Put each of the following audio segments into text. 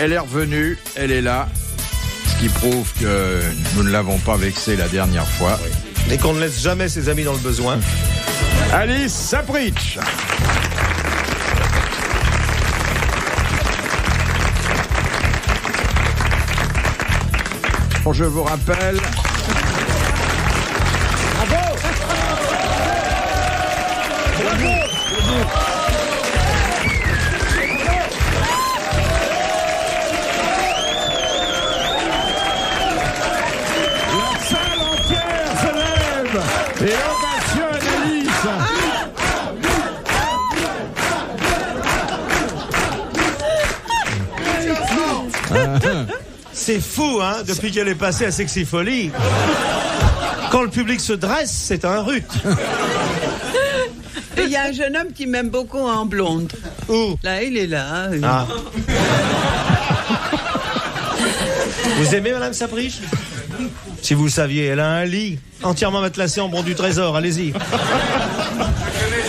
elle est revenue, elle est là. Ce qui prouve que nous ne l'avons pas vexée la dernière fois. Oui. Et qu'on ne laisse jamais ses amis dans le besoin. Alice Sapritch. Bon, je vous rappelle. Bravo. Bravo. Et ovation à Alice. C'est fou, hein, depuis qu'elle est passée à Sexy Folie. Quand le public se dresse, c'est un rut. Il y a un jeune homme qui m'aime beaucoup en blonde. Où? Là, il est là. Ah. Vous aimez Madame Sapritch? Si vous le saviez, elle a un lit entièrement matelassé en bon du trésor, allez-y.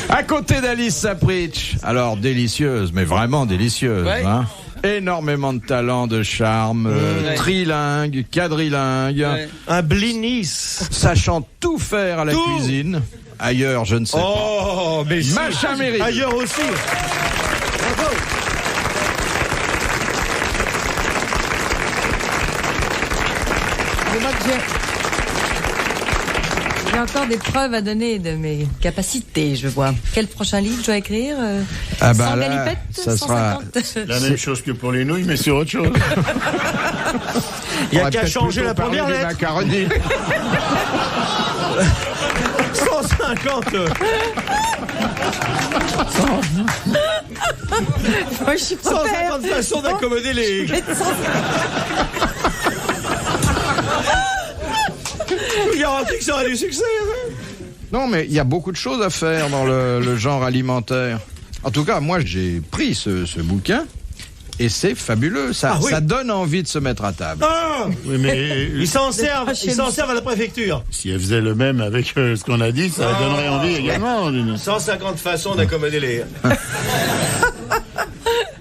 À côté d'Alice Sapritch, alors délicieuse, mais vraiment délicieuse, ouais. Hein. Énormément de talent, de charme, ouais. Trilingue, quadrilingue, Ouais. Un blinis. sachant tout faire à la Tout. cuisine. Ailleurs, je ne sais pas. Oh, mais si. Macha Merrill. Ailleurs aussi. Bravo. Moi, j'ai encore des preuves à donner de mes capacités, je vois. Quel prochain livre je dois écrire Ah bah sans là, galipette, ça sera 150. La même chose que pour les nouilles, mais sur autre chose. Il n'y On a va qu'à peut-être changer plutôt la première parler des lettre. macaronis. 150. Moi, je suis prépare. 150 façons d'accommoder les... Je vous garantis que ça aura du succès. Hein. Non, mais il y a beaucoup de choses à faire dans le genre alimentaire. En tout cas, moi, j'ai pris ce bouquin et c'est fabuleux. Ça, Ah oui. ça donne envie de se mettre à table. Ah, Oui, mais ils s'en servent à la préfecture. si elle faisait le même avec ce qu'on a dit, ça donnerait envie également. 150 façons d'accommoder les...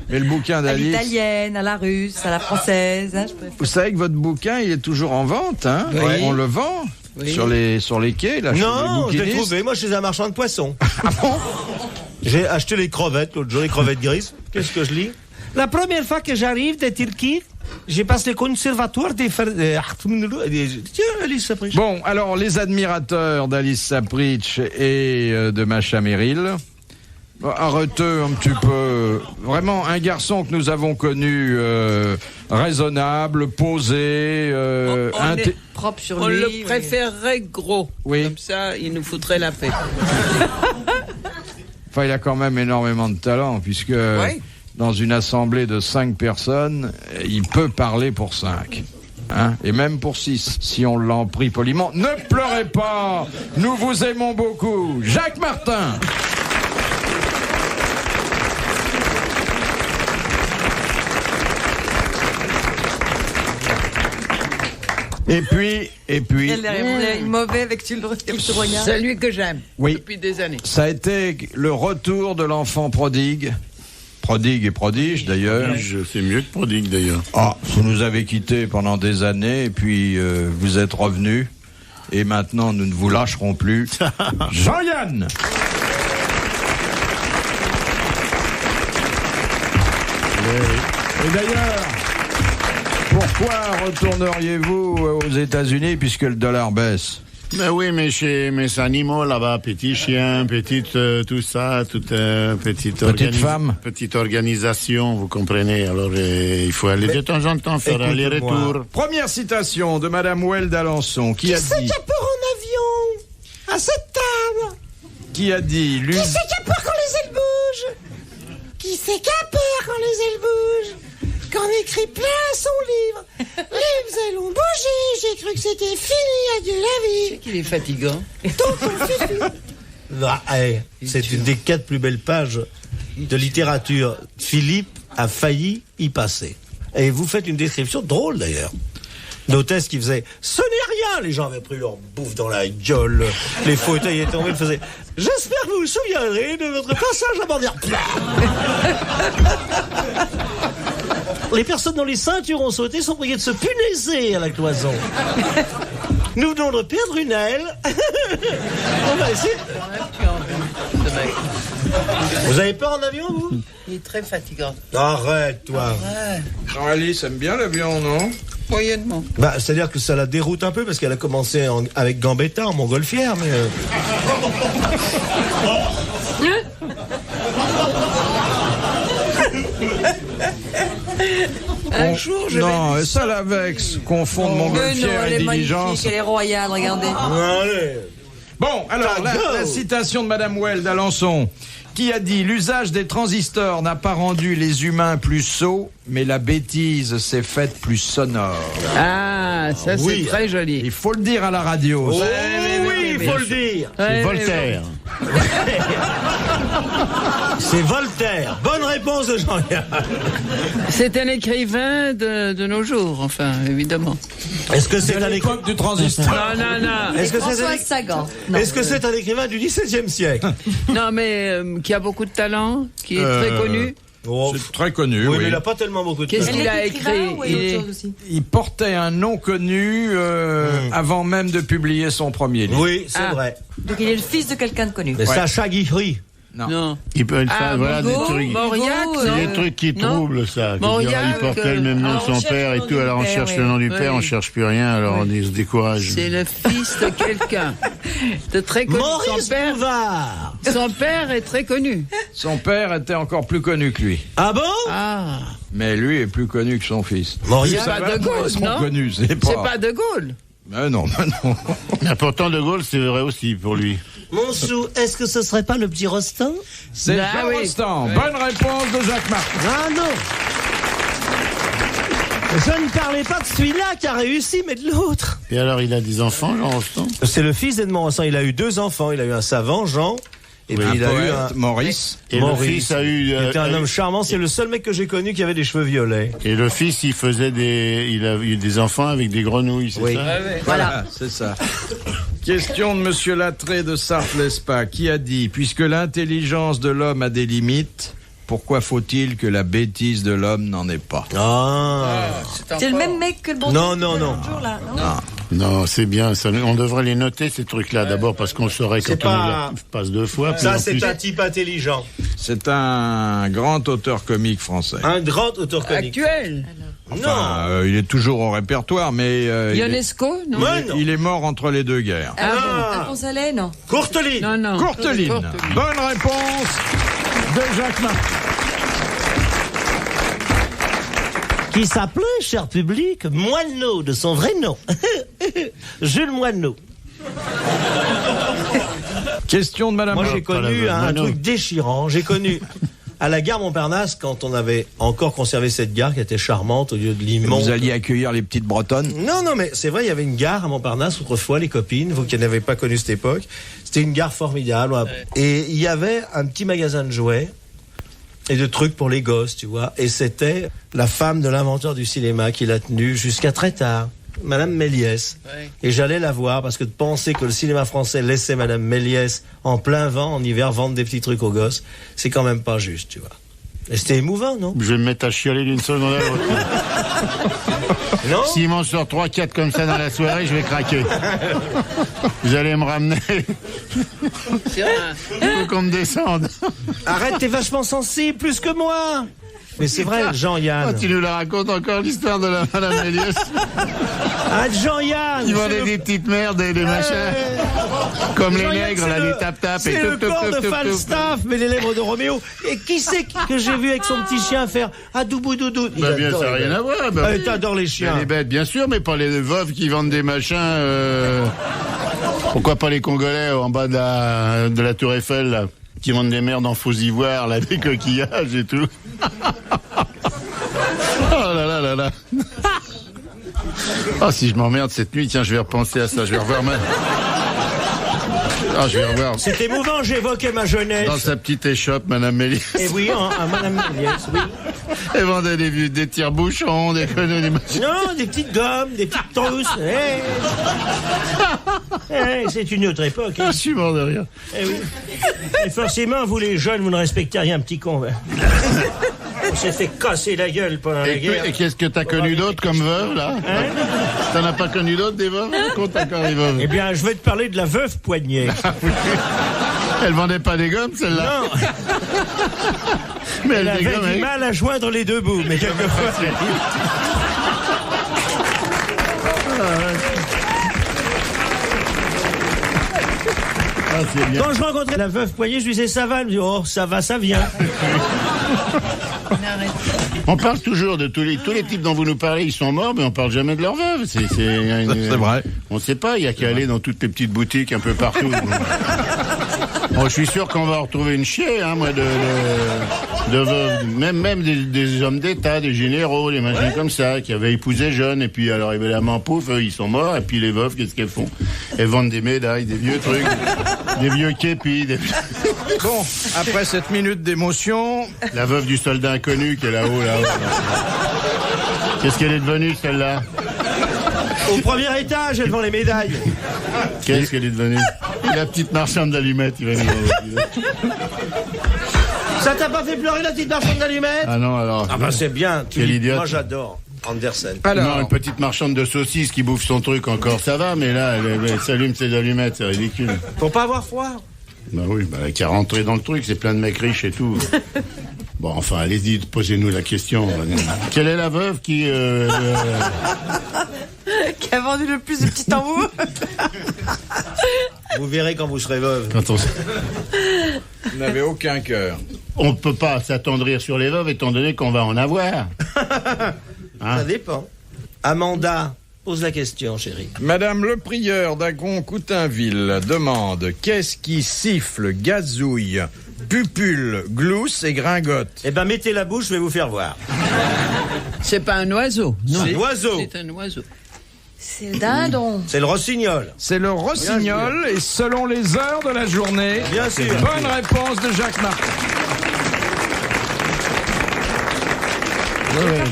Mais le bouquin À d'Alice, l'italienne, à la russe, à la française. Hein, je préfère. vous savez que votre bouquin, il est toujours en vente, hein? Oui. On le vend Oui. sur les quais, là, chez les Non, je l'ai bouquinistes. trouvé, moi, chez un marchand de poissons. Ah bon? J'ai acheté les crevettes, l'autre jour, les crevettes grises. Qu'est-ce que je lis? La première fois que j'arrive de Turquie, je passe le conservatoire des Tiens, Alice Sapritch. Bon, alors, les admirateurs d'Alice Sapritch et de Macha Merrill, arrêtez un petit peu. Vraiment, un garçon que nous avons connu raisonnable, posé, On est- Propre sur On lui. le préférerait gros. Oui. Comme ça, il nous foutrait la paix. Enfin, il a quand même énormément de talent, puisque Oui. dans une assemblée de 5 personnes, il peut parler pour 5. Hein, et même pour 6, si on l'en prie poliment. Ne pleurez pas, nous vous aimons beaucoup. Jacques Martin. Et puis, Elle est mauvais avec tu le regardes. Celui que j'aime oui, depuis des années. ça a été le retour de l'enfant prodigue. Prodigue et prodige, d'ailleurs. C'est mieux que prodigue, d'ailleurs. Ah, vous nous avez quittés pendant des années, et puis vous êtes revenus, et maintenant nous ne vous lâcherons plus. Jean-Yann. Et d'ailleurs, pourquoi retourneriez-vous aux États-Unis puisque le dollar baisse? Mais oui, mais chez mes animaux là-bas, petits chiens, petites, tout ça, toute petite femme. petite organisation, vous comprenez. Alors il faut aller de temps en temps faire aller-retour. Première citation de Madame Well d'Alençon, qui a dit... peur en avion? À cette table? Qui a dit... Qui c'est qui a peur quand les ailes bougent? Qui c'est qui a peur quand les ailes bougent? Quand on écrit plein son livre, les ailes ont bougé, j'ai cru que c'était fini, adieu la vie. Qu'il est fatigant. Ah, hey, c'est une des 4 plus belles pages de littérature. Philippe a failli y passer. Et vous faites une description drôle d'ailleurs. L'hôtesse qui faisait « Ce n'est rien !» Les gens avaient pris leur bouffe dans la gueule, les fauteuils étaient tombés, ils faisaient « J'espère que vous vous souviendrez de votre passage à Bandière. » Les personnes dont les ceintures ont sauté sont priées de se punaiser à la cloison. Nous venons de perdre une aile. On va essayer. Vous avez peur en avion, vous? Il est très fatigant. Arrête, toi. Alice aime bien l'avion, non? Moyennement. Bah, c'est-à-dire que ça la déroute un peu parce qu'elle a commencé avec Gambetta en montgolfière, mais. Un jour, je Non, vais... ça la vexe. Confondre montgolfière elle et est diligence. magnifique, elle est royale, regardez. Allez. Bon, alors, la citation de Madame Well d'Alençon, qui a dit « L'usage des transistors n'a pas rendu les humains plus sots, mais la bêtise s'est faite plus sonore. Ah, ça Oui. c'est très » joli. Il faut le dire à la radio. Oh, ça. oui, il faut le dire. C'est Voltaire. C'est Voltaire. Bonne réponse de Jean-Yann. C'est un écrivain de nos jours, enfin, évidemment. Est-ce que c'est À un écrivain l'époque du transistor. Non. Est-ce que c'est François un... Sagan. Non. Est-ce que c'est un écrivain du XVIIe siècle? Non, mais qui a beaucoup de talent, qui est très connu. Oh. C'est très connu, Oui, oui. mais il n'a pas tellement beaucoup de Qu'est-ce talent. qu'il a est écrit? écrivain ou il y a Il est- autre chose aussi Il portait un nom connu avant même de publier son premier livre. Oui, c'est Ah. vrai. Donc il est le fils de quelqu'un de connu. Mais Ouais. Sacha Guitry. Non. Il peut le faire, voilà, des Mongo, trucs. Mauriac, Mongo, non. Des trucs qui Non. troublent, ça. Mauriac, Il portait le même nom de alors on son cherche père le et nom tout, du alors on père, cherche oui. le nom du Oui. père, on cherche plus rien, alors on se décourage. C'est le fils de quelqu'un de très connu. Maurice Bouvard. Son père est très connu. Son père était encore plus connu que lui. Ah bon? Ah. Mais lui est plus connu que son fils. Maurice. C'est pas va, De Gaulle, ils sont non? connus, c'est C'est pas... pas De Gaulle. Non. Ah, pourtant, De Gaulle, c'est vrai aussi pour lui. Monsou, est-ce que ce serait pas le petit Rostand? C'est Ah Jean oui. Rostand. Bonne réponse de Jacques Martin. Ah non. Je ne parlais pas de celui-là qui a réussi, mais de l'autre. Et alors, il a des enfants, Jean Rostand? C'est le fils d'Edmond Rostand. Il a eu 2 enfants. Il a eu un savant, Jean, et puis il a eu un... Maurice. Et Maurice. le fils a eu... Il était un homme charmant. C'est le seul mec que j'ai connu qui avait des cheveux violets. Et le fils, il a eu des enfants avec des grenouilles, c'est Oui. ça? Voilà, c'est ça. Question de Monsieur Latré de Sarthe-Lespa, qui a dit « Puisque l'intelligence de l'homme a des limites, pourquoi faut-il que la bêtise de l'homme n'en ait pas ?» Ah. C'est le même mec que le bon. Non, Dieu non, qui était non. l'autre jour, là, non. Non, c'est bien. Ça, on devrait les noter, ces trucs-là, d'abord, parce qu'on saurait C'est quand on pas- les passe 2 fois. puis Ça, en c'est plus- un type intelligent. C'est un grand auteur comique français. Un grand auteur comique. Actuel. Enfin, il est toujours au répertoire, mais il est- Ionesco, non? Ouais, non. il est mort entre les deux guerres. Alphonse Allais, non. Courteline. Non, non. Courteline. Courteline. Bonne réponse de Jacques Martin. Qui s'appelait, cher public, Moineau, de son vrai nom. Jules Moineau. Question de Madame. Moi, Lotte. j'ai connu la un Moineau. truc déchirant. J'ai connu à la gare Montparnasse, quand on avait encore conservé cette gare qui était charmante au lieu de l'immonde. Vous alliez accueillir les petites Bretonnes. Non, mais c'est vrai, il y avait une gare à Montparnasse autrefois, les copines, vous qui n'avez pas connu cette époque. C'était une gare formidable. Et il y avait un petit magasin de jouets et de trucs pour les gosses, tu vois. Et c'était la femme de l'inventeur du cinéma qui l'a tenue jusqu'à très tard, Madame Méliès. Ouais. Et j'allais la voir parce que de penser que le cinéma français laissait Madame Méliès en plein vent, en hiver, vendre des petits trucs aux gosses, c'est quand même pas juste, tu vois. Et c'était émouvant, non? Je vais me mettre à chialer d'une seconde à l'autre. Non? S'il m'en sort 3-4 comme ça dans la soirée, je vais craquer. Vous allez me ramener. C'est un- Il faut qu'on me descende. Arrête, t'es vachement sensible, plus que moi. Mais c'est vrai, Jean-Yann. Tu nous la racontes encore, l'histoire de la Madame Méliès. Arrête, Jean-Yann. Ils c'est vendaient le- des petites merdes et des machins. Comme les Jean-Yann, nègres, c'est là, le- les tap-tap et C'est le tout, tout, corps tout, de tout, tout. Falstaff, mais les lèvres de Roméo. Et qui c'est que j'ai vu avec son petit chien faire ah doubou doudou? Il Bah bien, adore ça n'a les rien à bêtes. voir. Bah, Ah, oui. t'adores les chiens. Les bêtes, bien sûr, mais pas les veuves qui vendent des machins. Pourquoi pas les Congolais en bas de la Tour Eiffel, là, qui vendent des merdes en faux ivoire, là, des coquillages et tout. Oh là là là là. Oh, si je m'emmerde cette nuit, tiens, je vais repenser à ça. Je vais revoir ma... Ah, je vais revoir. C'est émouvant, j'évoquais ma jeunesse. Dans sa petite échoppe, Madame Méliès. Et oui, Madame Méliès, oui. Elle vendait des tire-bouchons, des conneries, des machins. Non, des petites gommes, des petites trousses. C'est une autre époque. Ah, je suis mort de rire. Eh oui. Et forcément, vous les jeunes, vous ne respectez rien, petit con. On s'est fait casser la gueule pendant la guerre. Et qu'est-ce que t'as connu d'autre comme veuve, là? T'en as pas connu d'autres, des veuves? Raconte encore les veuves. Eh bien, je vais te parler de la veuve Poignet. Elle vendait pas des gommes, celle-là? Non, Mais elle elle avait dégomme, du hein. mal à joindre les deux bouts, mais quelquefois... Ah, c'est bien. Quand je rencontrais la veuve Poignet, je lui disais ça va, elle me dit oh ça va, ça vient. On parle toujours de tous les types dont vous nous parlez, ils sont morts, mais on parle jamais de leur veuve. C'est vrai. On sait pas, il y a qu'à aller dans toutes les petites boutiques un peu partout. Bon, je suis sûr qu'on va retrouver une chier, hein, moi, de veuves, même des hommes d'État, des généraux, des machins comme ça, qui avaient épousé jeunes, et puis alors évidemment, pouf, eux, ils sont morts, et puis les veuves, qu'est-ce qu'elles font? Elles vendent des médailles, des vieux trucs, des vieux képis, Bon, après cette minute d'émotion, La veuve du soldat inconnu qui est là-haut. Qu'est-ce qu'elle est devenue, celle-là? Au premier étage, elle vend les médailles. Qu'est-ce qu'elle est devenue? La petite marchande d'allumettes, il va nous voir. Ça t'a pas fait pleurer la petite marchande d'allumettes? Ah non, alors. Ah bah c'est bien. Quel idiote. Moi j'adore Andersen. alors, Non, une petite marchande de saucisses qui bouffe son truc encore, ça va, mais là, elle s'allume ses allumettes, c'est ridicule. Pour pas avoir froid. Bah oui, qui a rentré dans le truc, c'est plein de mecs riches et tout. Bon, enfin, allez-y, posez-nous la question. Quelle est la veuve qui Qui a vendu le plus de petits tambours? Vous verrez quand vous serez veuve. quand on... vous n'avez aucun cœur. On peut pas s'attendrir sur les veuves étant donné qu'on va en avoir. Ça dépend. Amanda, pose la question, chérie. Madame le prieur d'Agon-Coutainville demande qu'est-ce qui siffle, gazouille, pupule, glousse et gringote? Eh ben mettez la bouche, je vais vous faire voir. C'est pas un oiseau. Non. C'est l'oiseau. C'est un oiseau. C'est le dindon. C'est le rossignol. C'est le rossignol et selon les heures de la journée. Bien sûr. Bonne réponse de Jacques Martin.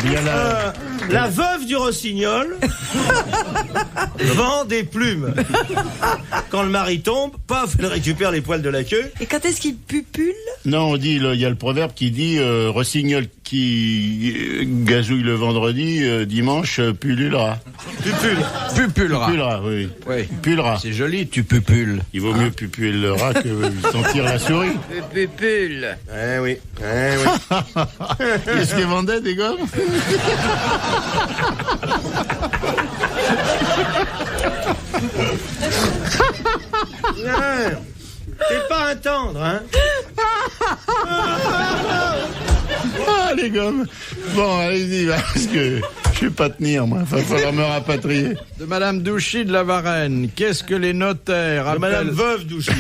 Bien là. La veuve du rossignol vend des plumes. Quand le mari tombe, paf, elle récupère les poils de la queue. Et quand est-ce qu'il pupule? Non, on dit, il y a le proverbe qui dit rossignol qui gazouille le vendredi, dimanche pullulera. Pupulera. Pupulera, oui. Oui. Pulera. C'est joli, tu pupules. Il vaut mieux pupuler le rat que sentir la souris. Pupule. Eh oui, eh oui. Qu'est-ce qu'ils vendaient, des gommes? T'es pas un tendre, hein? Ah, les gommes. Bon, allez-y, parce que je vais pas tenir, moi. Il va falloir me rapatrier. De Madame Douchy de la Varenne, qu'est-ce que les notaires De appellent... Madame Veuve Douchy.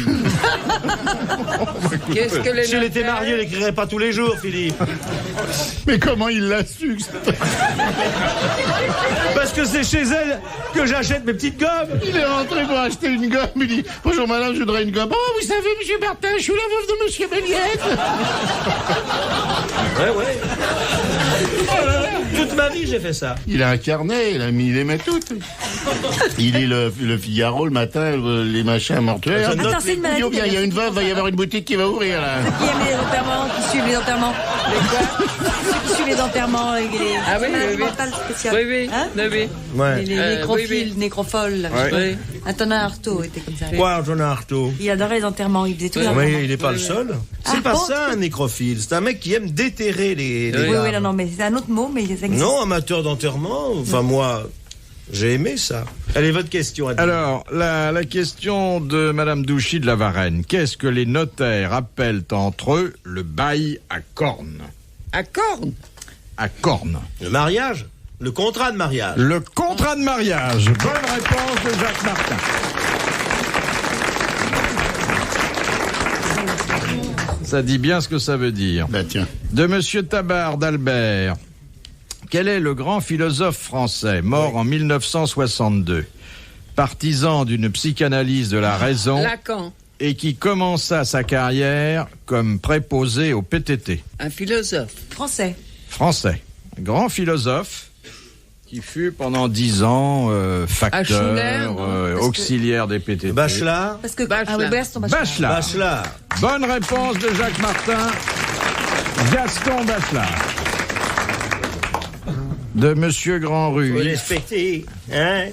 Qu'est-ce que les Si elle était mariée, elle écrirait pas tous les jours, Philippe. Mais comment il l'a su que Parce que c'est chez elle que j'achète mes petites gommes. Il est rentré pour acheter une gomme, il dit « Bonjour madame, je voudrais une gomme. »« Oh, vous savez, monsieur Bertin, je suis la veuve de monsieur Méliès. » Ouais. Toute ma vie, j'ai fait ça. Il a un carnet, il les met toutes. Il lit le Figaro le matin, les machins mortuaires. Je note Attends, c'est une maladie. Oh bien, il y a une veuve, va y avoir une boutique qui va ouvrir là. Qui aime les enterrements, qui suivent les enterrements. Ceux qui suivent les enterrements, les Ah oui, maladies oui, oui. mentales spéciales. Oui, oui. Hein? Oui. Ouais. Les nécrophiles, oui, oui. nécropholes. là, Ouais. je sais Oui. pas. Antonin Artaud était comme ça. Quoi, Antonin Artaud? Il adorait les enterrements, il faisait tous les Oui, enterrements. il n'est pas le seul. C'est Ah, pas bon ça un nécrophile. C'est un mec qui aime déterrer les Oui, dames. non, mais c'est un autre mot, mais ça existe. Non, amateur d'enterrement. Enfin, moi, j'ai aimé ça. Allez, votre question. Adil. Alors, la question de Madame Douchy de la Varenne. Qu'est-ce que les notaires appellent entre eux le bail à cornes? À corne. À cornes. Le mariage? Le contrat de mariage. Le contrat de mariage. Bonne réponse de Jacques Martin. Ça dit bien ce que ça veut dire. Bah tiens. De Monsieur Tabard d'Albert. Quel est le grand philosophe français, mort en 1962, partisan d'une psychanalyse de la raison Lacan. et qui commença sa carrière comme préposé au PTT? Un philosophe. Français. Français. Un grand philosophe qui fut pendant 10 ans facteur, Schuller, non? Parce auxiliaire des PTT. Bachelard. Parce que Bachelard. Ah oui, Bert, son Bachelard. Bachelard. Bachelard. Bonne réponse de Jacques Martin. Gaston Bachelard. De Monsieur Grandrue. Faut respecter, hein?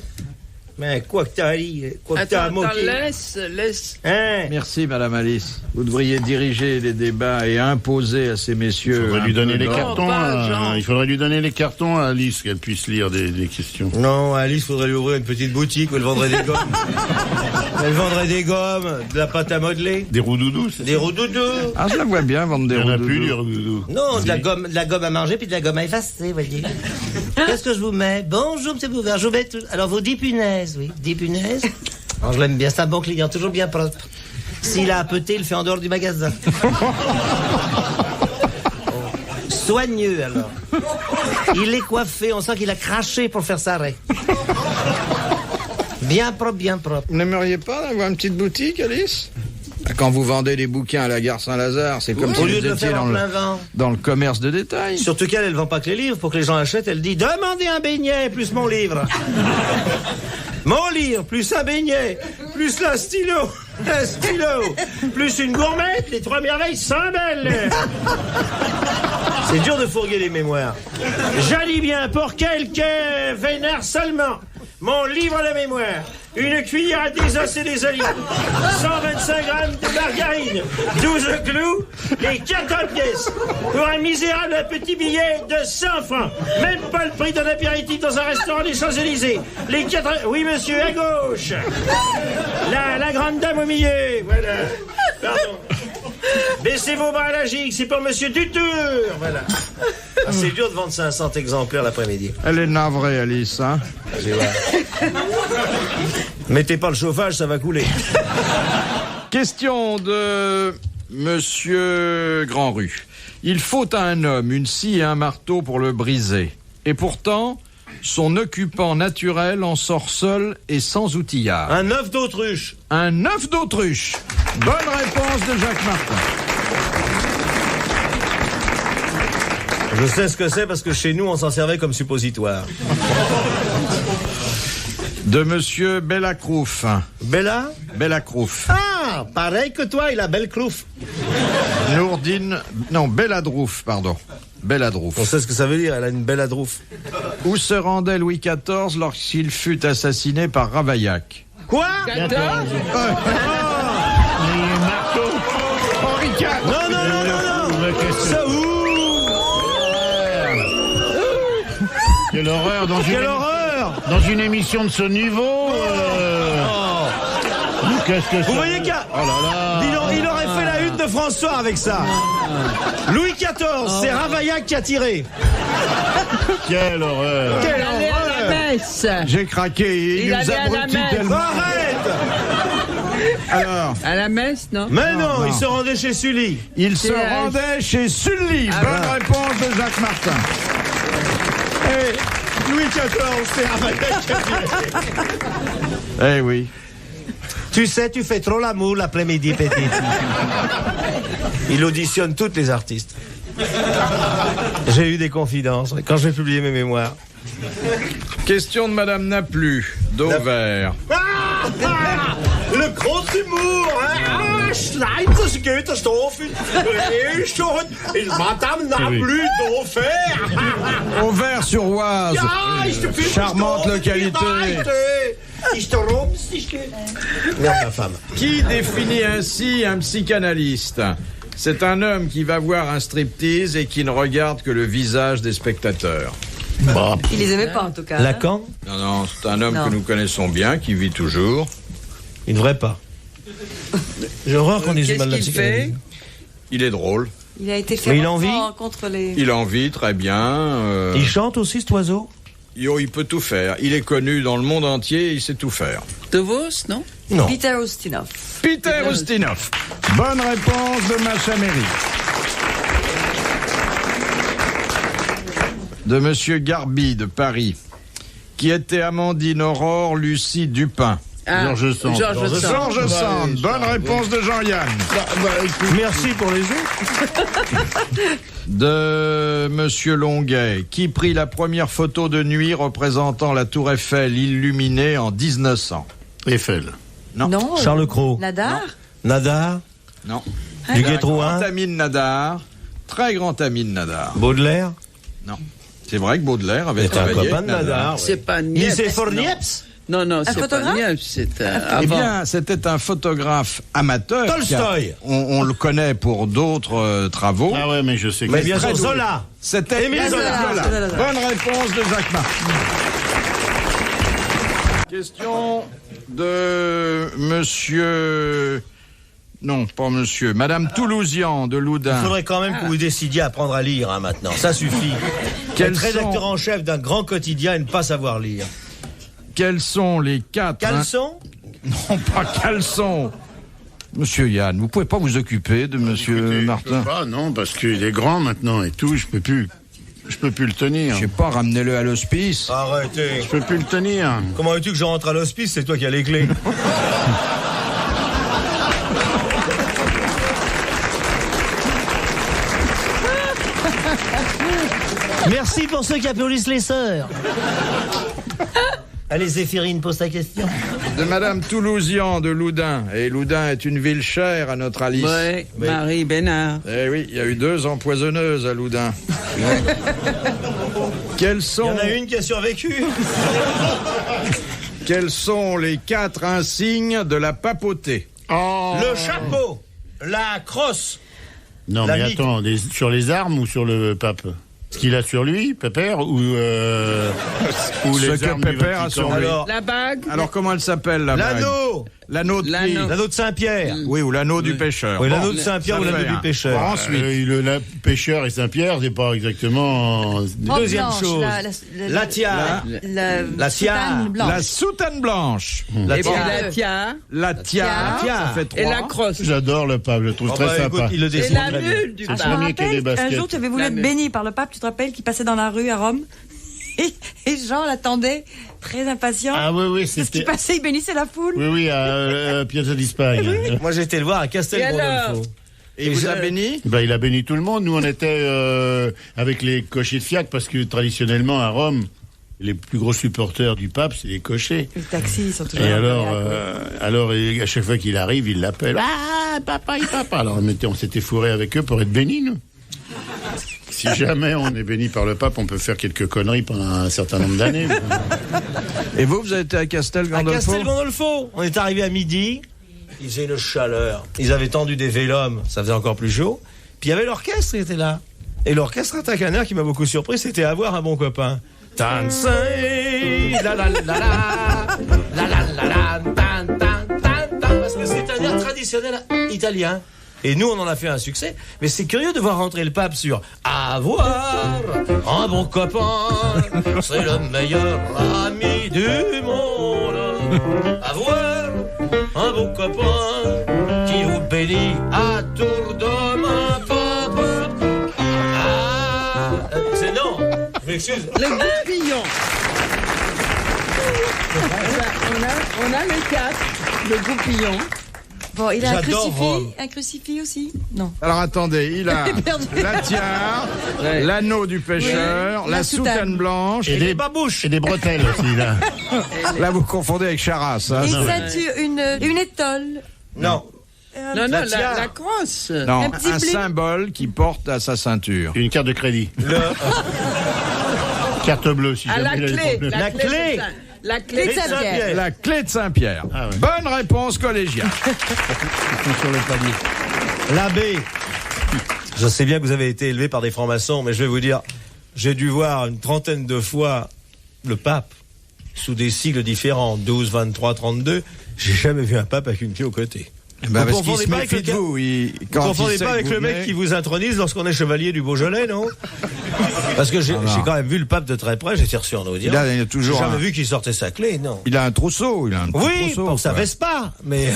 Mais quoi que t'as dit, quoi que t'as moqué. Laisse. Hein? Merci, Madame Alice. Vous devriez diriger les débats et imposer à ces messieurs. Il faudrait lui donner les d'ordre. cartons. pas, Jean. Il faudrait lui donner les cartons à Alice, qu'elle puisse lire des questions. Non, Alice, faudrait lui ouvrir une petite boutique où elle vendrait des gommes. Elle vendrait des gommes, de la pâte à modeler, Des roudoudous, c'est des roudoudous. Ah, je la vois bien vendre des Il n'y en a roudoudous. plus, des roudoudous. Non, de la gomme à manger puis de la gomme à effacer, voyez. Qu'est-ce que je vous mets? Bonjour, monsieur Bouvard, je vous mets tout... Alors, vos 10 punaises, oui. 10 punaises. Alors, je l'aime bien, c'est un bon client, toujours bien propre. S'il a un peu thé, il le fait en dehors du magasin. Soigneux, alors. Il est coiffé, on sent qu'il a craché pour faire sa raie. Bien propre, bien propre. Vous n'aimeriez pas avoir une petite boutique, Alice? Quand vous vendez des bouquins à la gare Saint-Lazare, c'est comme Au si lieu vous de le étiez faire en dans plein vent. dans le commerce de détail. Surtout qu'elle vend pas que les livres. Pour que les gens achètent, elle dit « Demandez un beignet plus mon livre. » Mon livre, plus un beignet, plus un stylo, plus une gourmette, les 3 merveilles sont belles. C'est dur de fourguer les mémoires. J'allie bien pour quelques vénères seulement. Mon livre de mémoire, une cuillère à désosser des olives, 125 grammes de margarine, 12 clous et 4 pièces pour un misérable petit billet de 100 francs. Même pas le prix d'un apéritif dans un restaurant des Champs-Élysées. Les 4... Oui, monsieur, à gauche. La grande dame au milieu, voilà. Pardon. Baissez vos bras à la gigue, c'est pour monsieur Dutour, voilà. Ah, c'est dur de vendre 500 exemplaires l'après-midi. Elle est navrée, Alice, hein? Mettez pas le chauffage, ça va couler. Question de Monsieur Grandrue. Il faut à un homme une scie et un marteau pour le briser. Et pourtant, son occupant naturel en sort seul et sans outillard. Un œuf d'autruche. Un œuf d'autruche. Bonne réponse de Jacques Martin. Je sais ce que c'est parce que chez nous, on s'en servait comme suppositoire. De Monsieur Bellacrouf. Bella? Bellacrouf. Ah, pareil que toi, il a belle clouf. Nourdine. Non, Belladrouf, pardon. Belladrouf. On sait ce que ça veut dire, elle a une belle adrouf. Où se rendait Louis XIV lorsqu'il fut assassiné par Ravaillac? Quoi? Henri IV. Non. Ça où? Quelle horreur Quelle horreur! dans une émission de ce niveau. Qu'est-ce que Vous c'est? voyez qu'il y a... Oh là là. Dis donc, il aurait fait la une de François avec ça. Louis XIV, c'est Ravaillac qui a tiré. Quelle horreur. Quelle Il allait à la messe. J'ai craqué. Il nous allait à la abrutit messe. tellement. Arrête! Alors, À la messe, non? Mais non, non. il se rendait chez Sully. il se C'est rendait chez Sully. Bonne réponse de Jacques Martin. Et Louis XIV, c'est Ravaillac qui a tiré. Eh oui. Tu sais, tu fais trop l'amour l'après-midi, petite. Il auditionne toutes les artistes. J'ai eu des confidences quand j'ai publié mes mémoires. Question de Madame Naplu, d'Auvers. Le gros humour, hein? Schneid, Katastrophe. Madame n'a plus d'offert. Auvers-sur-Oise. Charmante localité. Merde, ma femme. Qui définit ainsi un psychanalyste? C'est un homme qui va voir un striptease et qui ne regarde que le visage des spectateurs. Il les aimait pas, en tout cas. Lacan? Non, non, c'est un homme Non. que nous connaissons bien, qui vit toujours. Il ne devrait pas. J'ai horreur qu'on dise Qu'est-ce mal de la qu'il psychanalyse. Il est drôle. Il a été Mais fait il en vit contre les... Il en vit très bien. Il chante aussi, cet oiseau? Il peut tout faire. Il est connu dans le monde entier, il sait tout faire. De Vos, non? Non. Peter Ustinov. Peter Ustinov. Bonne réponse de Macha Méry. De Monsieur Garbi de Paris. Qui était Amandine Aurore Lucie Dupin. Georges Sand. Georges Sand. Georges Sand. Bonne réponse de Jean-Yann. Merci pour les autres. De Monsieur Longuet, qui prit la première photo de nuit représentant la Tour Eiffel illuminée en 1900. Eiffel. Non. Charles Cros. Nadar. Nadar. Non. Du Guétrouin. Contamine Nadar, très grand ami de Nadar. Baudelaire. Non. C'est vrai que Baudelaire avait C'est un travaillé copain avec de Nadar. C'est pas Il Niepce. s'est fort non. Niepce. Non, c'est pas photographe Niepce, c'est Eh avant. bien, c'était un photographe amateur. Tolstoï. On le connaît pour d'autres travaux. Ah ouais, mais je sais que Mais bien très sûr, doué. Zola. C'était Émile Zola. Bonne réponse de Jacques Martin. Question de monsieur... Non, pas monsieur. Madame Toulousian de Loudun. Il faudrait quand même que vous décidiez à apprendre à lire maintenant. Ça suffit. Quels Être rédacteur sont- en chef d'un grand quotidien et ne pas savoir lire. Quels sont les 4... Caleçon. Non, pas caleçon. Monsieur Yann, vous pouvez pas vous occuper de monsieur Écoutez, je Martin? peux pas, non, parce qu'il est grand maintenant et tout, je peux plus le tenir. Je sais pas, ramenez-le à l'hospice. Arrêtez. Je peux plus le tenir. Comment veux-tu que je rentre à l'hospice? C'est toi qui as les clés. Merci pour ceux qui applaudissent les sœurs. Allez, Zéphirine, pose ta question. De Madame Toulousian de Loudun. Et Loudun est une ville chère à notre Alice. Ouais, Marie Bénard. Eh oui, il y a eu 2 empoisonneuses à Loudun. Quels Il y sont, en a une qui a survécu. quels sont les 4 insignes de la papauté? Oh. Le chapeau, la crosse. Non, La mais mythe. attends, sur les armes ou sur le pape? Ce qu'il a sur lui, Pépère, ou Ce les que armes du Pépère a Vatican? sur lui. Alors, La bague. Alors comment elle s'appelle la bague? l'anneau. L'anneau de qui? L'anneau. L'anneau de Saint-Pierre. Oui, ou l'anneau du pêcheur. Oui, Bon, l'anneau de Saint-Pierre ça ou l'anneau fait du un. pêcheur. Bon, ensuite, Le pêcheur et Saint-Pierre, c'est pas exactement... Robe Deuxième blanche, chose. La tiare. La tiare. soutane blanche. la soutane blanche. La Et puis tiare. la tiare. La tiare, tiare. ça fait 3. Et la crosse. J'adore le pape, je le trouve Oh, très bah, sympa. écoute, il le Et dessine la très bien. mule du C'est pape. premier qu'il y a des Un baskets. jour, tu avais voulu La être mule. béni par le pape, tu te rappelles, qui passait dans la rue à Rome. Et Jean l'attendait, très impatient. Ah oui, oui, Qu'est-ce qui c'était... passait? Il bénissait la foule. Oui, oui, à Piazza d'Espagne. Moi, j'ai été le voir à Et Castel alors Gandolfo. Et il vous a béni? Ben, il a béni tout le monde. Nous, on était avec les cochers de fiacre parce que traditionnellement, à Rome, les plus gros supporters du pape, c'est les cochers. Les taxis, ils sont toujours... Et alors, et à chaque fois qu'il arrive, il l'appelle. Ah, papa, papa. Alors, on s'était fourré avec eux pour être bénis, nous. Si jamais on est béni par le pape, on peut faire quelques conneries pendant un certain nombre d'années. Et vous avez été à Castel À Gandolfo? Castel Gandolfo. On est arrivé à midi. Il faisait une chaleur. Ils avaient tendu des vélums. Ça faisait encore plus chaud. Puis il y avait l'orchestre qui était là. Et l'orchestre attaque un air qui m'a beaucoup surpris. C'était Avoir un bon copain. Tansei, la la la la, la la la la, tan tan tan tan, parce que c'est un air traditionnel italien. Et nous, on en a fait un succès. Mais c'est curieux de voir rentrer le pape sur Avoir un bon copain, c'est le meilleur ami du monde. Avoir un bon copain qui vous bénit à tour de main. C'est non. Je m'excuse. Le goupillon. On a les 4. Le goupillon. Bon, il a un J'adore Rome. crucifix. Un crucifix aussi? Non. Alors attendez, il a Perdu. la tiare, Ouais. l'anneau du pêcheur, Oui, la la soutane soutane. blanche. Et des babouches. Et des bretelles aussi, là. Là, vous confondez avec Charras. Hein. Une ceinture, une étole. Non. Non, La non, tiare. la crosse. Non, Un petit un blé. symbole qui porte à sa ceinture. Une carte de crédit. Carte bleue, si À la jamais il a des clé. problèmes. La clé. de Saint- La clé Clé de de Saint-Pierre. La clé de Saint-Pierre. Ah ouais. Bonne réponse collégiale. Sur le palier. L'abbé. Je sais bien que vous avez été élevé par des francs-maçons, mais je vais vous dire, j'ai dû voir une trentaine de fois le pape sous des sigles différents, 12, 23, 32. J'ai jamais vu un pape avec une clé au côté. Bah, Vous parce qu'il confondez se pas avec méfie de le vous. Vous Quand il confondez sait pas que avec vous le mec venez- qui vous intronise lorsqu'on est chevalier du Beaujolais, non? Parce que j'ai quand même vu le pape de très près, j'ai été reçu en audience. Il a J'ai toujours jamais un, vu qu'il sortait sa clé, non. il a un trousseau. Il a un petit Oui, trousseau, pour sa quoi. Vespa, mais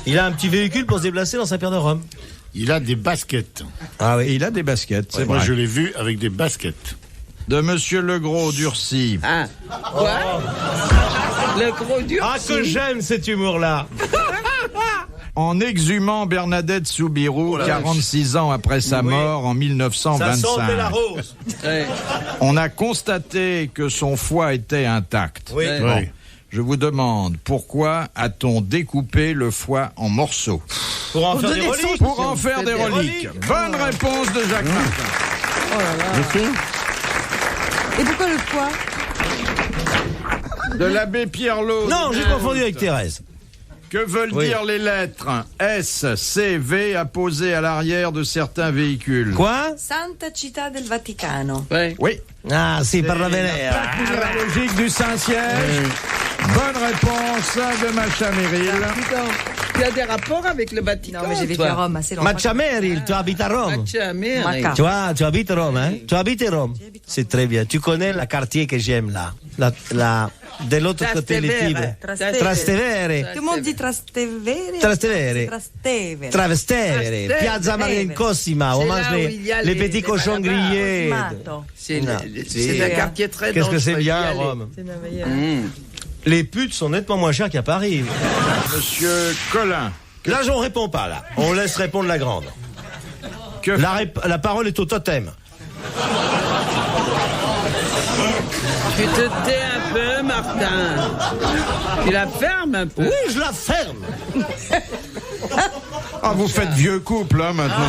il a un petit véhicule pour se déplacer dans Saint-Pierre de Rome. Il a des baskets. Ah Et il a des baskets, c'est Moi, vrai. je l'ai vu avec des baskets. De Monsieur Legros d'Urcy. Ah. Quoi? Le gros dur. Ah, que j'aime cet humour-là. En exhumant Bernadette Soubirous, 46 ans après sa Oui. mort en Ça 1925. sentait la rose. Ouais. On a constaté que son foie était intact. Oui. Oui. Je vous demande, pourquoi a-t-on découpé le foie en morceaux? Pour en faire des reliques. Pour en faire des reliques. Bonne réponse de Jacques Martin. Oh là là. Et pourquoi le foie? De l'abbé Pierre-Lot. Non, j'ai confondu avec Thérèse. Que veulent Oui. dire les lettres S, C, V apposées à l'arrière de certains véhicules? Quoi? Santa Città del Vaticano. Ouais. Oui. Ah, c'est par la Vénère. La logique du Saint-Siège. Bonne réponse de Macha Meryl. Il y a des rapports avec le Vatican. Non, mais j'ai vécu à Rome assez longtemps. Macha Meryl, tu habites à Rome. Maca. Tu vois, tu habites Rome, hein? Tu habites Rome. C'est très bien. Tu connais le quartier que j'aime là. De l'autre côté, les Tibre. Trastevere. Tout le monde dit Trastevere. Trastevere. Trastevere. Trastevere. Piazza Maria Cosima. On C'est mange là où il y a les les petits cochons grillés. Mato. C'est Non. c'est un quartier très Qu'est-ce que dangereux c'est bien, d'y aller. Rome? C'est merveilleux. Les putes sont nettement moins chères qu'à Paris. Monsieur Collin. Là, on répond pas, là. On laisse répondre la grande. Que La parole est au totem. Tu te tais un peu, Martin. Tu la fermes un peu. Oui, je la ferme. Ah, vous faites vieux couple, hein, maintenant.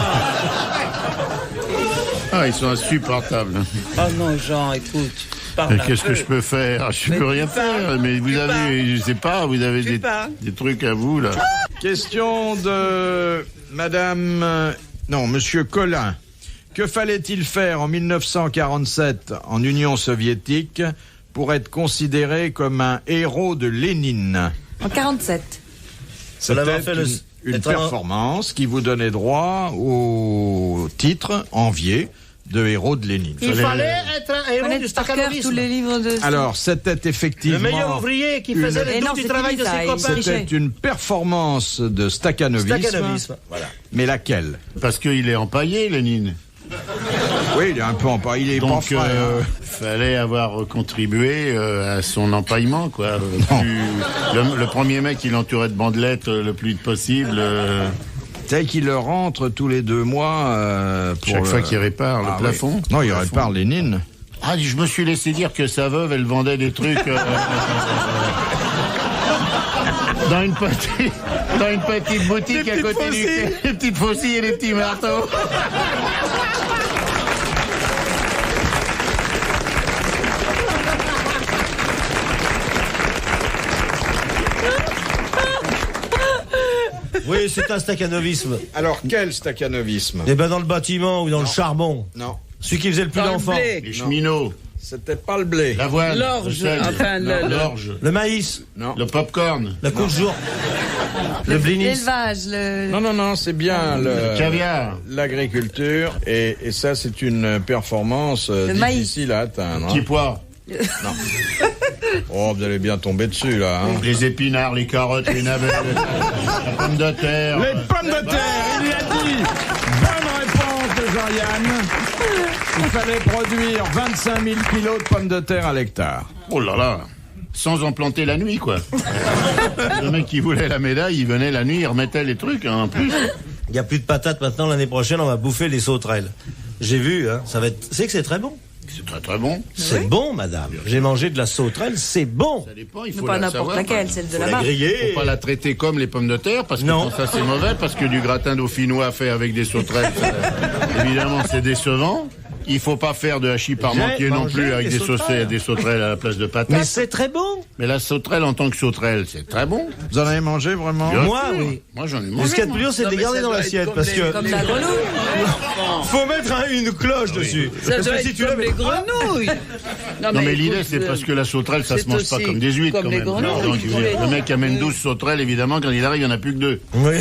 Ah, ils sont insupportables. Oh non, Jean, écoute. Mais qu'est-ce que je peux faire? Je peux rien faire. Mais vous avez, je sais pas, vous avez des trucs à vous, là. Question de Madame... Non, Monsieur Collin. Que fallait-il faire en 1947 en Union soviétique pour être considéré comme un héros de Lénine? En 47. C'était avoir fait une être un- performance qui vous donnait droit au titre envié de héros de Lénine. Il fallait être un héros du Connaître par cœur tous staccanovisme. les livres de... Alors, c'était Le effectivement... meilleur ouvrier qui faisait Et le non, double du c'est travail de fini, ses ça, copains. il C'était une performance de staccanovisme. Staccanovisme. Voilà. Mais laquelle? Parce qu'il est empaillé, Lénine. Oui, il est un peu empaillé, il est pas Donc, frais, hein. fallait avoir contribué à son empaillement, quoi. Le premier mec qui l'entourait de bandelettes le plus vite possible. C'est qu'il le rentre tous les 2 mois pour Chaque fois qu'il répare le plafond. Oui. Non, il Le répare Lénine. Ah, je me suis laissé dire que sa veuve, elle vendait des trucs dans une petite boutique à côté du... Les petites faucilles et les petits marteaux. Oui, c'est un staccanovisme. Alors, quel staccanovisme? Eh ben dans le bâtiment ou dans le charbon. Non, Celui qui faisait le plus Dans le d'enfants. blé. Les cheminots, c'était pas le blé. l'avoine, L'orge, le sel, enfin, l'orge, Le maïs, Non. le popcorn, la couche jour, le blinis. L'élevage, le... Non, c'est bien le caviar, l'agriculture et ça, c'est une performance maïs. difficile à atteindre. petit pois, Oh, vous allez bien tomber dessus, là. Hein. les épinards, les carottes, les navets, la pomme de terre. Les pommes de terre, il l'a dit. Bonne réponse de Jean-Yann. Il fallait produire 25 000 kilos de pommes de terre à l'hectare. Oh là là, sans en planter la nuit, quoi. Le mec qui voulait la médaille, il venait la nuit, il remettait les trucs, hein, en plus. Il n'y a plus de patates maintenant, l'année prochaine, on va bouffer les sauterelles. J'ai vu, hein, ça va être... C'est que c'est très bon. C'est très très bon. C'est bon, madame. J'ai mangé de la sauterelle, c'est bon. Ça dépend, il Non, faut pas la n'importe savoir. laquelle, celle de Faut la la marque. griller. Faut pas la traiter comme les pommes de terre, parce que Non. ça c'est mauvais, parce que du gratin dauphinois fait avec des sauterelles, évidemment c'est décevant. Il faut pas faire de hachis parmentier non mangé plus avec des des sauterelles à la place de Mais patates. c'est très bon. Mais la sauterelle en tant que sauterelle, c'est très bon. Vous en avez mangé vraiment? Bien Moi, sûr. oui. Moi j'en ai Mais mangé. ce qu'il y a de plus dur, c'est de les garder dans l'assiette, parce que... Comme la grenouille. Faut mettre une cloche dessus. Ça Parce doit que si être tu comme lèves... les grenouilles. Non mais l'idée écoute, c'est parce que la sauterelle ça c'est se mange pas aussi comme des huîtres comme quand les même. grenouilles, Donc, pour les- le mec amène 12 sauterelles, évidemment quand il arrive il n'y en a plus que 2. Oui.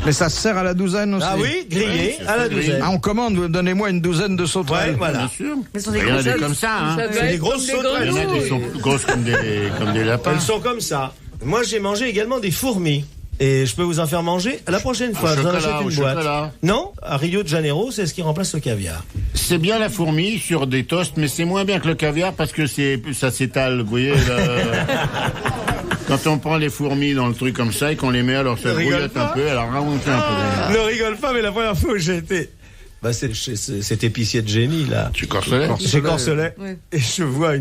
Mais ça se sert à la douzaine aussi? Ah oui, grillé à la douzaine. Ah, on commande, donnez-moi une douzaine de Ouais, sauterelles. voilà. Bien sûr. Mais ce sont des Il y en a grosses- des comme ça, hein. Ça doit C'est des être grosses comme des sauterelles. Il y en a qui sont grenouilles. grosses comme des lapins. Elles sont comme ça. Moi, j'ai mangé également des fourmis. Et je peux vous en faire manger la prochaine fois. Je vous en chocolat, achète au une boîte. chocolat. Non, à Rio de Janeiro, c'est ce qui remplace le caviar. C'est bien la fourmi sur des toasts, mais c'est moins bien que le caviar parce que ça s'étale, vous voyez. Quand on prend les fourmis dans le truc comme ça et qu'on les met, alors ça Ne rigole brouillote un pas. peu, alors ramonte un peu. Ne rigole pas, mais la première fois où j'ai été c'est chez cet épicier de génie, là. Tu corselet? Chez Corselet. Oui. Et je vois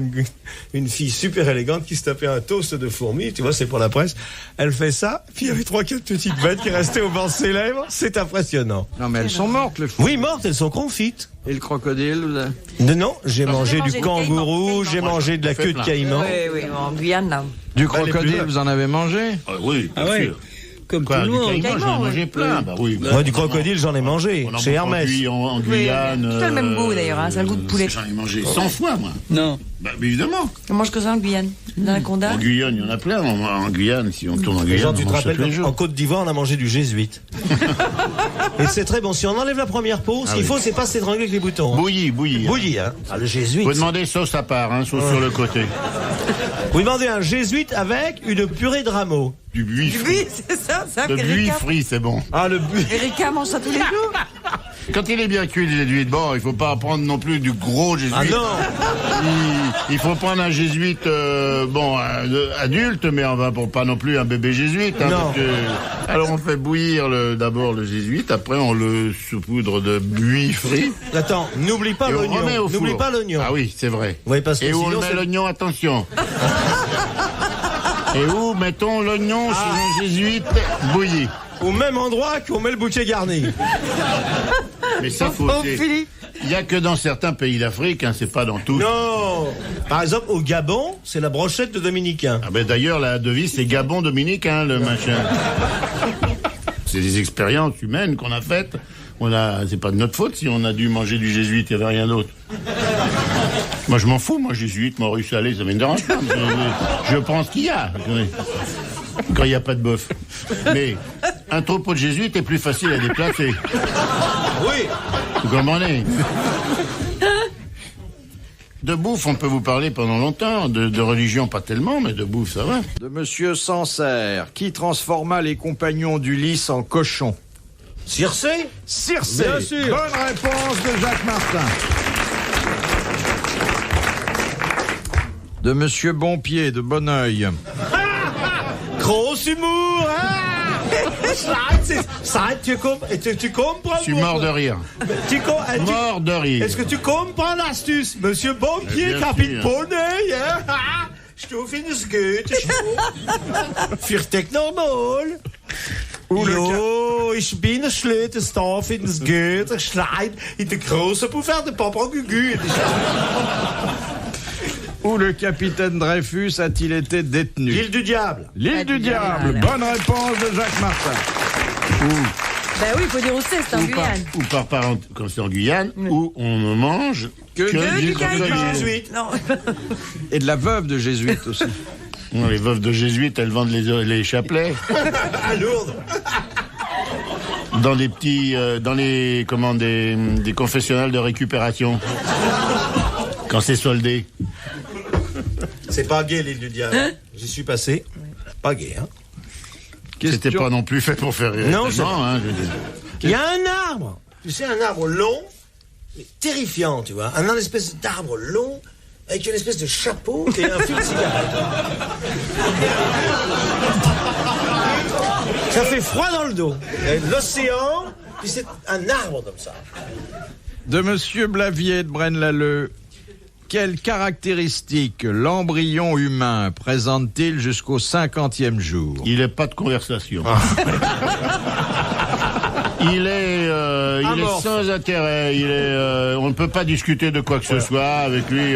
une fille super élégante qui se tapait un toast de fourmis. Tu vois, c'est pour la presse. Elle fait ça, puis il y avait 3-4 petites bêtes qui restaient au bord de ses lèvres. C'est impressionnant. Non, mais elles sont mortes, les fous. Oui, mortes, elles sont confites. Et le crocodile, vous avez- Non, j'ai mangé du kangourou, j'ai mangé de la queue de caïman. Oui, en Guyane, là. Du les plus crocodile, belles. vous en avez mangé? Oui, bien sûr. Comme Quoi, tout du le monde. caïman, j'en ai mangé plein. Bah oui. Moi, du crocodile, j'en ai mangé, On en chez mange Hermès. en Guyane. C'est le même goût, d'ailleurs, hein, c'est un goût de poulet. J'en ai mangé 100 fois, moi. Non. Bah, évidemment. On mange que ça en Guyane. Dans la Conda. En Guyane, il y en a plein. En Guyane, si on tourne en Les Guyane, gens, on tu te mange ça tous les rappelles, en jours. Côte d'Ivoire, on a mangé du jésuite. Et c'est très bon. Si on enlève la première peau, ce qu'il faut, c'est pas s'étrangler avec les boutons. Hein. Bouilli. Bouilli, hein. Ah, le jésuite. Vous demandez sauce à part, hein, sauce sur le côté. Vous demandez un jésuite avec une purée de rameaux. Du buis frit. Oui, c'est ça, Le buis Erika. frit, c'est bon. Ah, le buis. Erika mange ça tous les jours. Quand il est bien cuit, le jésuite, bon, il faut pas prendre non plus du gros jésuite. Ah non. Il faut prendre un jésuite, adulte, mais enfin, pour pas non plus un bébé jésuite. Hein, Non. parce que- alors on fait bouillir d'abord le jésuite, après on le saupoudre de buis frit. Attends, n'oublie pas Et on remet l'oignon. au four. N'oublie pas l'oignon. Ah oui, c'est vrai. Oui, parce que Et où on sinon, met c'est- l'oignon, attention. Et où mettons l'oignon sur un jésuite bouilli. Au même endroit qu'on met le bouquet garni. Mais ça faut. Oh, Philippe. Il y a que dans certains pays d'Afrique, hein, c'est pas dans tous. Non. Par exemple, au Gabon, c'est la brochette de dominicain. Ah ben d'ailleurs la devise c'est Gabon dominicain le machin. C'est des expériences humaines qu'on a faites. C'est pas de notre faute si on a dû manger du jésuite, il y avait rien d'autre. Moi je m'en fous, moi jésuite, moi russe salé, ça me dérange pas. Je prends ce qu'il y a. Quand il n'y a pas de bœuf. Mais un troupeau de jésuites est plus facile à déplacer. Oui. Vous comprenez? De bouffe, on peut vous parler pendant longtemps. De religion, pas tellement, mais de bouffe, ça va. De Monsieur Sancerre, qui transforma les compagnons d'Ulysse en cochons? Circé. Circé. Bien sûr. Bonne réponse de Jacques Martin. De Monsieur Bonpied, de Bonneuil. Gros humour, hein. Ça, tu comprends? Je suis mort de rire. Mort de rire. Est-ce que tu comprends l'astuce, Monsieur Bonpied, Bien Capit sûr. Bonneuil, hein? Stuf in das Goethe, Viertek normal. Jo, ich bin ein schlötes Dorf in das Goethe, Schleid in der großen Bouffard de Papa Gugu. Où le capitaine Dreyfus a-t-il été détenu? L'île du diable. L'île du diable. Bonne réponse de Jacques Martin. Ben oui, il faut dire où c'est en Ou Guyane. par parenthèse, comme c'est en Guyane, où on ne mange que du crocodile. caïman. Jésuite. Non. Et de la veuve de jésuite aussi. Non, les veuves de jésuites, elles vendent les chapelets À Lourdes. dans des petits, dans les, comment, des confessionnals de récupération. Quand c'est soldé. C'est pas gay, l'île du diable. J'y suis passé. Pas gay, hein. C'était pas non plus fait pour faire rire. Non, tellement, hein, je veux dire. Il y a un arbre. Tu sais, un arbre long, mais terrifiant, tu vois. Un espèce d'arbre long, avec une espèce de chapeau et un fil de cigarette. Ça fait froid dans le dos. Il y a l'océan, puis c'est un arbre comme ça. De Monsieur Blavier de Braine-l'Alleud. Quelles caractéristiques l'embryon humain présente-t-il jusqu'au 50e jour? Il n'est pas de conversation. Il est sans intérêt. On ne peut pas discuter de quoi que ce soit avec lui.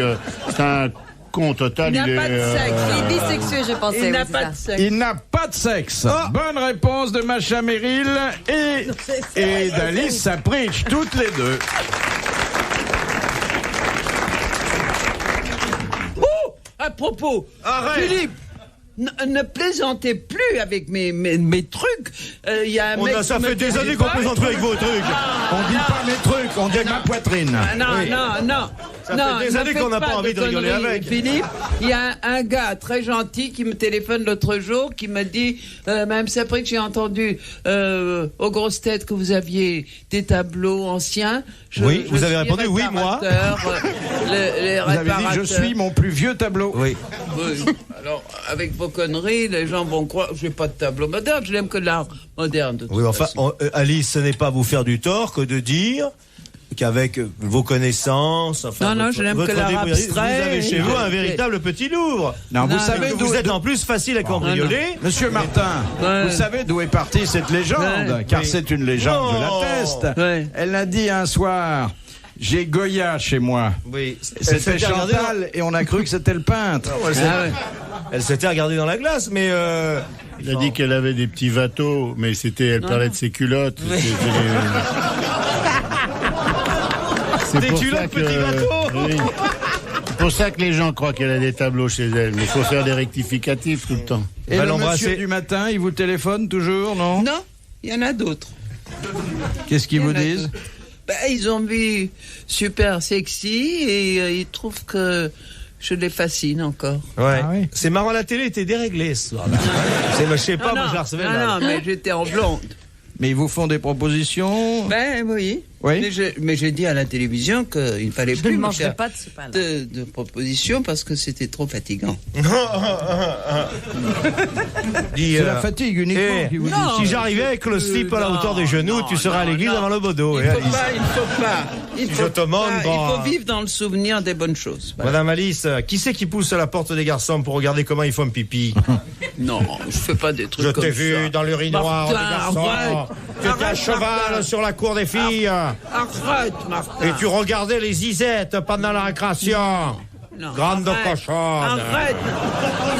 C'est un con total. Il n'a pas de sexe. Il est bisexué, je pensais. Il n'a oui, pas c'est de ça. sexe. Il n'a pas de sexe. Ah. Bonne réponse de Macha Merrill et d'Alice Sapritch, toutes les deux. À propos, Arrête. Philippe, ne plaisantez plus avec mes trucs. Il y a un mec Ça qui me fait des dit années qu'on pas. plaisante avec vos trucs. On dit pas mes trucs, on dit ma poitrine. Ah, non, Oui. non. Ça Non, fait des ne années faites qu'on n'a pas envie de rigoler conneries, avec. Philippe, il y a un gars très gentil qui me téléphone l'autre jour, qui me dit, Madame Sapritch, j'ai entendu aux grosses têtes que vous aviez des tableaux anciens. Oui, vous avez suis répondu oui, moi. réparateur, les Vous avez dit réparateurs. je suis mon plus vieux tableau. Oui. Oui. Alors, avec vos conneries, les gens vont croire que j'ai pas de tableau moderne, je n'aime que l'art moderne. de toute Oui, enfin, façon. Alice, ce n'est pas vous faire du tort que de dire qu'avec vos connaissances, enfin, Non, je n'aime que l'art débrouillardise, abstrait. vous avez chez vous un véritable petit Louvre. Non, vous Non, savez Vous êtes en plus facile à cambrioler. Monsieur Martin, Ouais. vous savez d'où est partie cette légende? Ouais. Car Oui. c'est une légende, je Non. l'atteste. Ouais. Elle a dit un soir, j'ai Goya chez moi. Oui. C'était Chantal et on a cru que c'était le peintre. Elle s'était regardée dans la glace, mais Elle a dit qu'elle avait des petits vatos, mais elle parlait de ses culottes. C'est Des pour culottes ça que- petits bateaux. Oui. C'est pour ça que les gens croient qu'elle a des tableaux chez elle. Mais il faut faire des rectificatifs tout le temps. Et Va le l'embrasser. monsieur du matin, il vous téléphone toujours, non? Non, il y en a d'autres. Qu'est-ce qu'ils Il y en vous a disent? d'autres. Ils ont vu super sexy et ils trouvent que je les fascine encore. ouais. Ah oui. C'est marrant, la télé était déréglée ce soir-là. Je sais pas, moi je la recevais mal. non, mais j'étais en blonde. Mais ils vous font des propositions? Oui. Oui. Mais j'ai dit à la télévision qu'il ne fallait Je plus ne me mangerai faire pas de ce pain-là. de propositions parce que c'était trop fatigant. Dis, C'est la fatigue uniquement qui vous dit. si j'arrivais avec le slip à la hauteur des genoux, tu serais à l'église avant le bodo. Il Et faut Alice. pas, il faut pas. Il Je faut te demande pas. pas. Il faut vivre dans le souvenir des bonnes choses. Voilà. Madame Alice, qui c'est qui pousse à la porte des garçons pour regarder comment ils font pipi? Non, je fais pas des trucs Je comme t'ai ça. vu dans l'urinoir des Martin, garçons. arrête. Tu étais à Arrête, cheval Martin. sur la cour des filles. Arrête, Martin. Et tu regardais les zizettes pendant la récréation. Non, Grande arrête. cochonne. Arrête.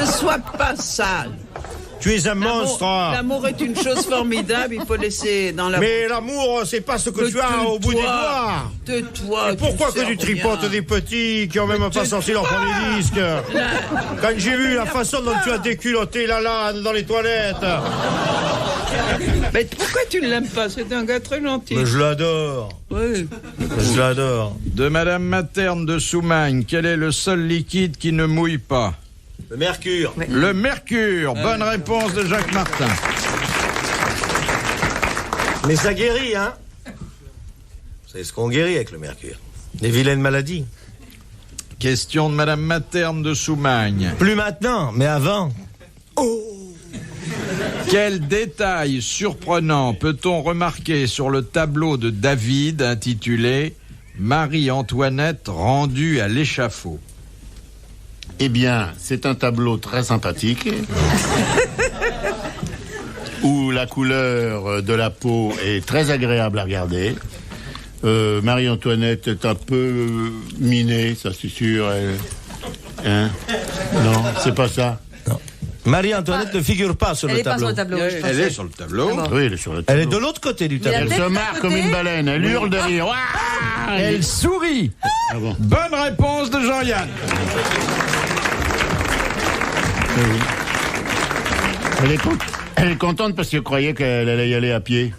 Ne sois pas sale. Tu es un monstre. L'amour est une chose formidable. Il faut laisser dans la. Mais l'amour, c'est pas ce que Mais tu as au bout des doigts. Tais-toi. Et pourquoi que tu tripotes des des petits qui ont même pas sorti leur premier disque? Quand j'ai vu la façon dont tu as déculotté la lane dans les toilettes. Mais pourquoi tu ne l'aimes pas? C'est un gars très gentil. Mais je l'adore. Oui. Je l'adore. De Madame Materne de Soumagne, quel est le seul liquide qui ne mouille pas? Le mercure. Le mercure. Bonne réponse de Jacques Martin. Mais ça guérit, hein? C'est ce qu'on guérit avec le mercure. Les vilaines maladies. Question de Madame Materne de Soumagne. Plus maintenant, mais avant. Quel détail surprenant peut-on remarquer sur le tableau de David intitulé Marie-Antoinette rendue à l'échafaud? Eh bien, c'est un tableau très sympathique où la couleur de la peau est très agréable à regarder. Marie-Antoinette est un peu minée, ça c'est sûr. Hein? Non, c'est pas ça. Marie-Antoinette ne figure pas sur Elle le n'est pas sur tableau. le tableau. je Elle pensais. est sur le tableau. D'abord. Oui, elle est sur le Elle tableau. est de l'autre côté du Mais tableau. Elle tête se à marre côté. comme une baleine, elle hurle de rire. Ouah Elle sourit. Ah bon. Bonne réponse de Jean-Yann. Elle est contente parce qu'elle croyait qu'elle allait y aller à pied.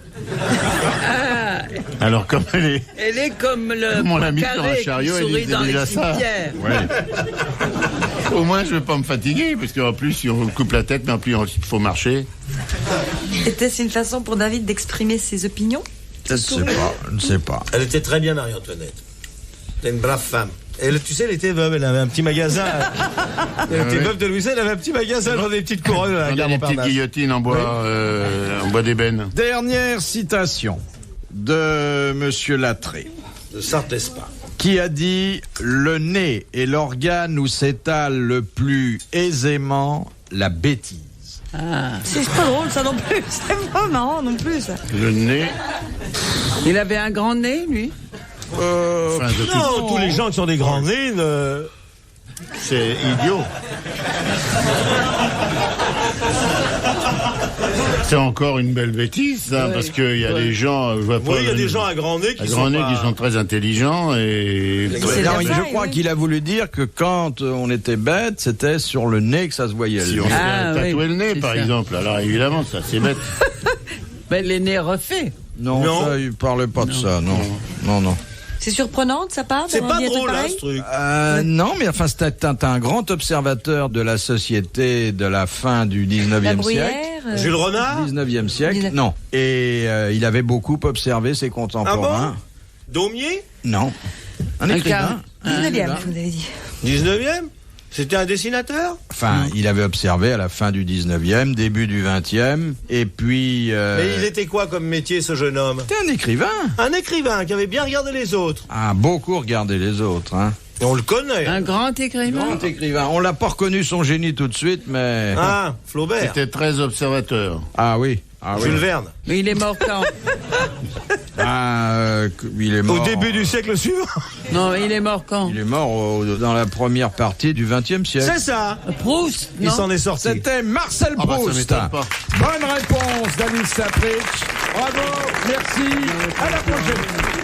Alors comme elle est... comme le Mon ami sur un carré chariot, qui elle sourit disait dans les déjà ça. cimetières. Ouais. Au moins, je vais pas me fatiguer, parce qu'en plus, si on coupe la tête, mais en plus, il faut marcher. Était-ce une façon pour David d'exprimer ses opinions? Je ne sais pas. Elle était très bien, Marie-Antoinette. C'était une brave femme. Et tu sais, elle était veuve, elle avait un petit magasin. Elle était veuve de Louis XVI, elle avait un petit magasin, elle vendait des petites couronnes à la On a gare des petites Montparnasse. guillotines en bois d'ébène. Dernière citation de Monsieur Lattré, De Sarthe-Lespa. qui a dit « Le nez est l'organe où s'étale le plus aisément la bêtise. C'est pas drôle ça non plus. C'est pas marrant non plus ça. Le nez, Il avait un grand nez, lui. enfin, de tout, Non, tous les gens qui sont des grands nez, c'est idiot. C'est encore une belle bêtise, ça, parce qu'il y a des gens... Je vois pas, oui, il y a des gens à grands nez à qui grands sont nez pas... qui sont très intelligents et... C'est Non, la mais je faille, crois oui. qu'il a voulu dire que quand on était bête, c'était sur le nez que ça se voyait. Si le on nez. se Ah, fait tatouer oui, le nez, c'est par ça. exemple, alors évidemment, ça, c'est bête. Ben, les nez refaits. Non, Non. ça, il parlait pas de ça, non. Non, non. C'est surprenant de sa part C'est d'avoir pas dit un truc drôle, hein, pareil ce truc. Non, mais enfin, c'était un grand observateur de la société de la fin du 19e La siècle. bruyère. Jules Renard 19e siècle, 19. non. Et il avait beaucoup observé ses contemporains. Daumier Non. Un écrivain. Un 19e, écrivain. vous avez dit. 19e C'était un dessinateur? Enfin, il avait observé à la fin du 19e, début du 20e, et puis... Mais il était quoi comme métier, ce jeune homme? C'était un écrivain. Un écrivain qui avait bien regardé les autres. Ah, beaucoup regardé les autres, hein. Et on le connaît. Un grand écrivain. Grand écrivain. On l'a pas reconnu son génie tout de suite, mais... Ah, Flaubert. C'était très observateur. Ah oui. Ah oui. Jules Verne. Mais il est mort quand? Il est mort... Au début du siècle suivant. Non, mais il est mort quand? Il est mort dans la première partie du 20e siècle. C'est ça. Proust, Il non? s'en est sorti. C'était Marcel Ah bah, ça Proust. m'étonne pas. Bonne réponse d'Alice Sapritch. Bravo, merci. À la prochaine.